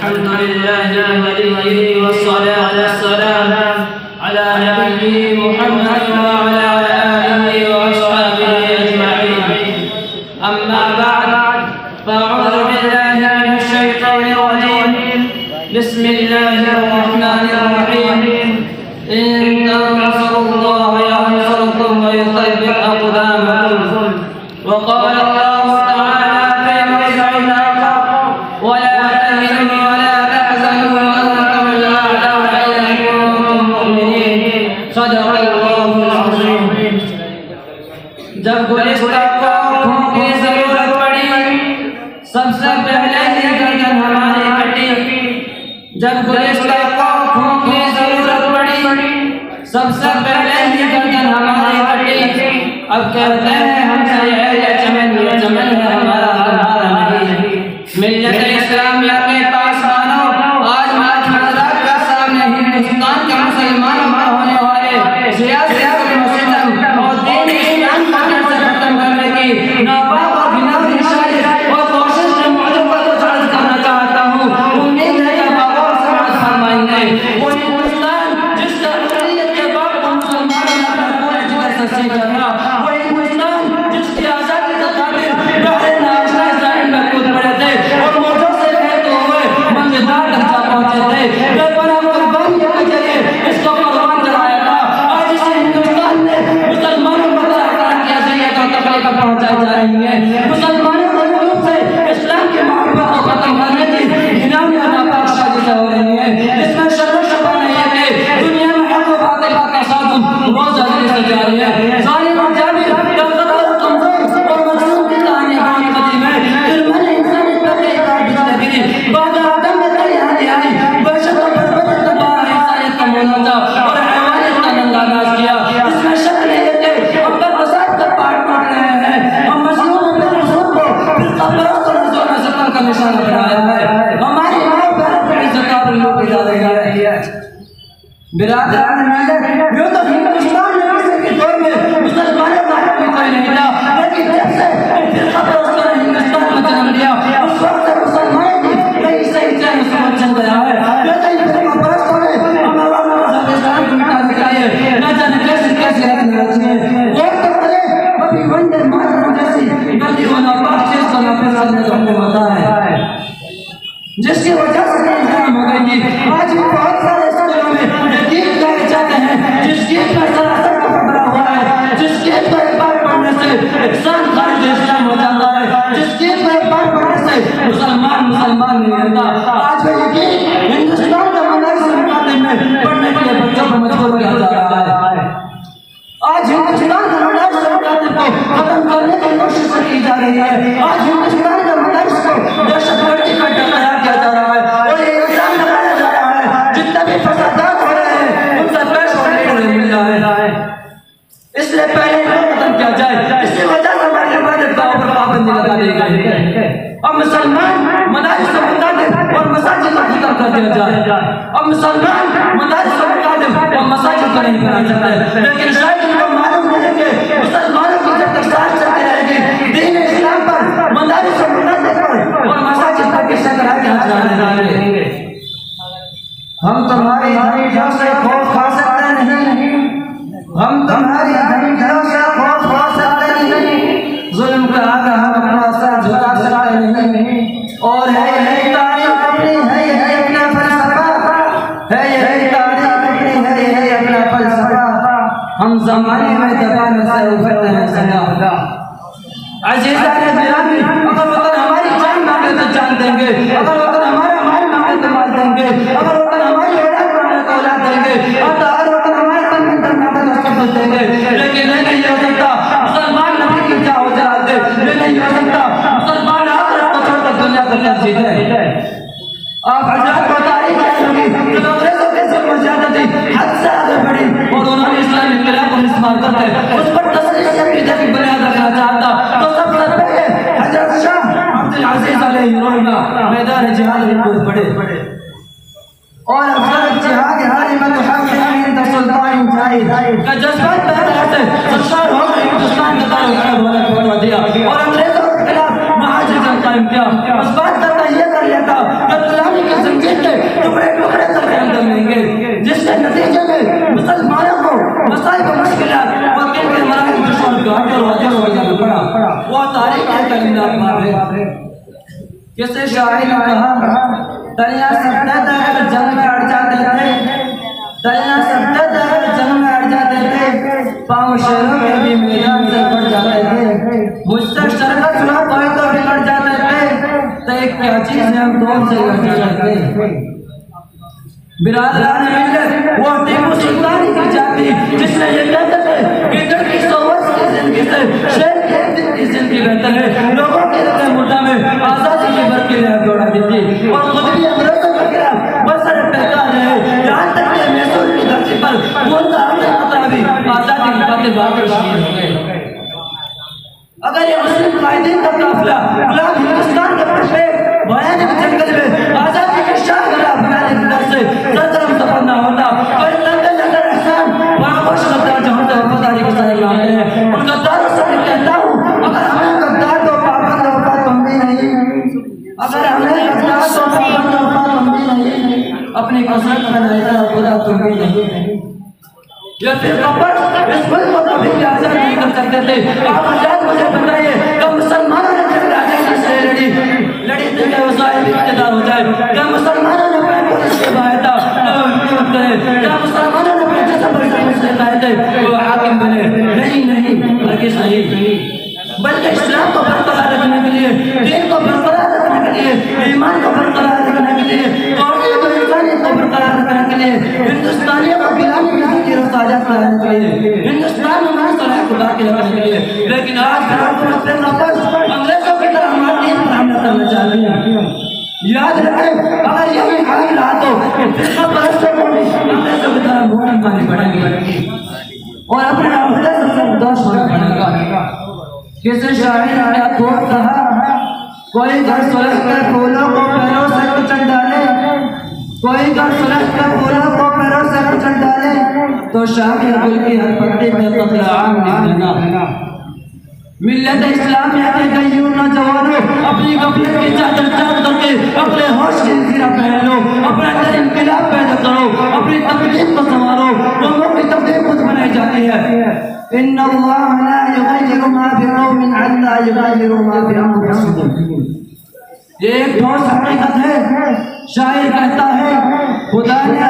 अल्हम्दुलिल्लाहि वलिय्यिही वस्सलातु वस्सलामु अला नबिय्यि मुहम्मद व अला आलिहि व अस्हाबिहि अजमईन। अम्मा बअद फअऊज़ु बिल्लाहि मिनश शैतानिर रजीम। बिस्मिल्लाहिर रहमानिर रहीम। इन तंसुरुल्लाह यंसुरकुम व युथब्बित अक़दामकुम। व क़ाल अल्लाहु तआला फी मौज़ि'िल आख़र वला तहिनु वला तहज़नु व अंतुम अल-अ'लौना इन कुंतुम मुमिनीन। सदक़ल्लाहुल अज़ीम। जब गुलिस्तान को खून की जरूरत पड़ी, सबसे पहले ही गर्दन हमारी कटी। जब गुलिस्तान को खून की जरूरत पड़ी, सबसे पहले ही गर्दन हमारी कटी। अब कहते हैं हमसे ये चमन है हमारा तुम्हारा नहीं। मिल्लत इस्लामिया के पास मानो आज हज़रात का सामने हिंदुस्तान के मुसलमानों में होने वाले सियासी और दीन इस्लाम को खत्म करने की नापाक और घिनौनी साजिश और कोशिश में मौजूद पर कुछ अर्ज करना चाहता हूँ। उम्मीद है कि बाबा समाज फरमाएंगे। वो हिंदुस्तान जिसका अक़लियत के बाद मुसलमानों ने अपना पूरे जिगर से सींचा था, वो हिंदुस्तान जिसकी आज़ादी का खातिर बहरे नाशना इस्लाम में कूद पड़े थे और मोटों से खेलते हुए मंजिलदार तक जा पहुंचे थे। बेपनाह कुर्बानियों के जरिए इसको कुर्बान कराया था। आज इस हिंदुस्तान ने मुसलमानों को तरह की अज़ियत और तकलीफ पहुंचाई जा रही है। मुसलमानों के मुल्क से इस्लाम की मोहब्बत को खत्म करने की घिनौनी और नापाक साजिशें हो रही है। इसमें शर्म शबा नहीं है कि दुनिया में हक व बातिल का तसादुम रोज जारी से जारी है। जालिम और जाबिर, कमजोर और कमजोर और मजलूम की कहानी बहुत कदीम है। फिर मैंने इंसान इस पर एक बार बिजली गिरी, बाद आदम में तेरी हानि आई। बेशक तो बरबस तबाह इंसानियत का मोहल्ला और हैवानियत का नंगा नाच किया। इसमें शक नहीं है कि हम पर फसाद का पाठ पढ़ रहे हैं। हम मजलूम और बेकसूर को फिर कब्रों और जोर से सत्ता का निशाना बनाया है। हमारी माँ बहन पर इज्जत लोग जा रही है। बिरादरान यूं तो हिंदुस्तान में किसी के दौर में मुसलमानों का हक भी कोई नहीं था, लेकिन जब से फिरका परस्तों ने हिंदुस्तान में जन्म लिया, उस वक्त से मुसलमानों की नई सही चैन समझ चल गया है। कहते हैं फिरका परस्तों ने हमारा मज़हब इस्लाम को मिटा दिया है, न जाने कैसी कैसी रखने रखी है। और तो करे कभी वंदे मातरम जैसी गंदी और नापाक चीज़ को नाफिज करने को हमको पता है, जिसकी वजह से इंसान हो गई। आज भी बहुत सारे स्कूलों में गीत गाए जाते हैं, जिस गीत पर सरासर का खबरा हुआ है, जिस गीत पर एक बार पढ़ने से इंसान खारिज इस्लाम हो जाता है, जिस गीत पर एक बार पढ़ने से मुसलमान नहीं रहता। आज भी ये गीत हिंदुस्तान के मदरसे मुकाबले में पढ़ने के लिए बच्चों को मजबूर किया जा रहा है। आज हिंदुस्तान के मदरसे मुकाबले को खत्म करने की कोशिश की जा रही है। आज हिंदुस्तान के मदरसे को दहशतगर्दी का डर तैयार किया जा रहा है और ये इल्जाम लगाया जा रहा है जितने भी फसादात हो रहे हैं उनसे पेश होने को नहीं मिल रहा है। इसलिए पहले इनको खत्म किया जाए। इसी वजह से हमारे इबादत गाहों पर पाबंदी लगा दी गई है और मुसलमान मदारिस से मुतालिब और मसाजिद को खत्म कर दिया जाए। अब मुसलमान मदारिस से मुतालिब और मसाजिद को नहीं बना सकते, लेकिन शायद उनको मालूम नहीं है कि मुसलमानों की जब तक साथ चलती रहेगी दीन इस्लाम पर, मदारिस से मुतालिब पर और मसाजिद पर किस तरह के हाथ डालने रहेंगे। हम तुम्हारी धमकियों से खौफ खा सकते नहीं, हम तुम्हारी धमकियों से खौफ खा सकते नहीं, जुल्म का आगे हम अपना सर झुका सकते नहीं। और है यही तारीख अपनी, है यही अपना फलसफा, है यही तारीख अपनी, है यही अपना फलसफा। हम ज़माने में दबाने से उभरते हैं सदा। अज़ीज़ान गिरामी, अगर वतन हमारी जान मांगे तो जान देंगे, अगर वतन हमारा माल मांगे तो माल देंगे, अगर वतन हमारी औलाद मांगे तो औलाद देंगे, अगर वतन हमारे तन में तन मांगे तो सब देंगे। लेकिन नहीं हो सकता मुसलमान नबी की चाह जला दे, नहीं हो सकता मुसलमान आखिरत को छोड़कर दुनिया को तरजीह दे। आप हज़रात को तारीख याद होगी जब अंग्रेजों के ज़ुल्म ज़्यादती हद से आगे बढ़ी और उन्होंने इस्लामी इनक़िलाब को इस्तेमाल करके उस पर तस्लीम की अक़ीदत की बुनियाद रखना चाहता, तो सबसे पहले हज़रत शाह अब्दुल अज़ीज़ अलैहि रहमतुल्लाह मैदान जिहाद में कूद पड़े और अफसर जिहाद हारिमत हक़ सुल्तान जाहिद का जज्बा पैदा से सच्चाई हो गई। हिंदुस्तान का तारुफ होने दिया और अंग्रेजों के खिलाफ महाजन कायम किया। उस बात का तहिया कर लिया था कि गुलामी की किसी शायर ने कहा तलियां सब्दत अगर जंग में अड़ जाते थे, तलियां सब्दत अगर जंग में अड़ जाते थे, पाँव शेरों में भी मैदान से पड़ जाते थे। मुझसे शरकत सुना कोई तो बिगड़ जाते थे, तो एक क्या चीज है हम कौन से लड़ जाते थे। बिरादरान मिल्लत वो टीपू सुल्तान की जाति जिसने ये कहते थे कि दिल की सोच की जिंदगी से शेर की जिंदगी बेहतर है, लोगों के दिल मुद्दा में आजादी की बरकी लहर दौड़ा दी थी और खुद भी अंग्रेजों के खिलाफ बरसर पैदा रहे। यहाँ तक कि मैसूर की धरती पर उनका भी आजादी की बातें बात शहीद हो गए। अगर ये मुस्लिम कायदीन का काफिला गुलाम हिंदुस्तान के परफेक्ट भयानक जंगल में आजादी के शाहजहां बनाने की दर से सरगर्म सफर न होता तो इन लंदन नगर एहसान फरामोश गद्दार जहां से वफादारी के साथ लाते हैं उन गद्दारों से मैं कहता हूँ अगर हमें गद्दार तो पाबंद वफा तुम भी नहीं, अगर हमें गद्दार तो पाबंद वफा तुम भी नहीं, अपनी कसरत में नहीं खुदा तुम भी नहीं। ये फिर कपड़ इस मुल्क को कभी भी आजाद नहीं कर सकते थे। आप आजाद मुझे बताइए कब मुसलमानों ने जब राजा से लड़ी थी कि वसाइल इख्तियार हो जाए, क्या मुसलमानों ने अपने पुलिस के बाहर था हिकूमत करे, क्या मुसलमानों ने अपने जैसा मुस्लिम लाए थे वो हाकिम बने? नहीं नहीं हरगिज़ नहीं, बल्कि इस्लाम को बरकरार रखने के लिए, दीन को बरकरार रखने के लिए, ईमान को बरकरार रखने के लिए, कौमियत और इंसानियत को बरकरार रखने के लिए, हिंदुस्तानियों को गिलानी की रसाजा कराने के लिए, हिंदुस्तान में सलाह को बाकी रखने के लिए। लेकिन आज अंग्रेजों की तरह हमारे दीन पर हमला करना चाहते हैं। याद रखें अगर यही हाल रहा तो फिर परस्तों को अंग्रेजों की तरह मुंह मानी पड़ेगी और अपने अहदे से दोष होना पड़ेगा। किसी शायर ने खूब कहा कोई घर सुलझ कर फूलों को पैरों से कुचल डाले, कोई घर सुलझ कर फूलों को पैरों से कुचल डाले तो शामिर गुल की हर पत्ती में कतरा आम लिख देना। मिल्लत इस्लामिया के कईयों नौजवानों अपनी गफलत की चादर चाद करके अपने होश की ज़ीरा पहन लो, अपने अंदर इनकलाब पैदा करो, अपनी तकदीर को संवारो। लोगों की तकदीर खुद बनाई जाती है। इन्नल्लाह ला युग़य्यिरु मा बिक़ौमिन हत्ता युग़य्यिरु मा बिअन्फुसिहिम। ये एक ठोस हकीकत है। शायर कहता है खुदा ने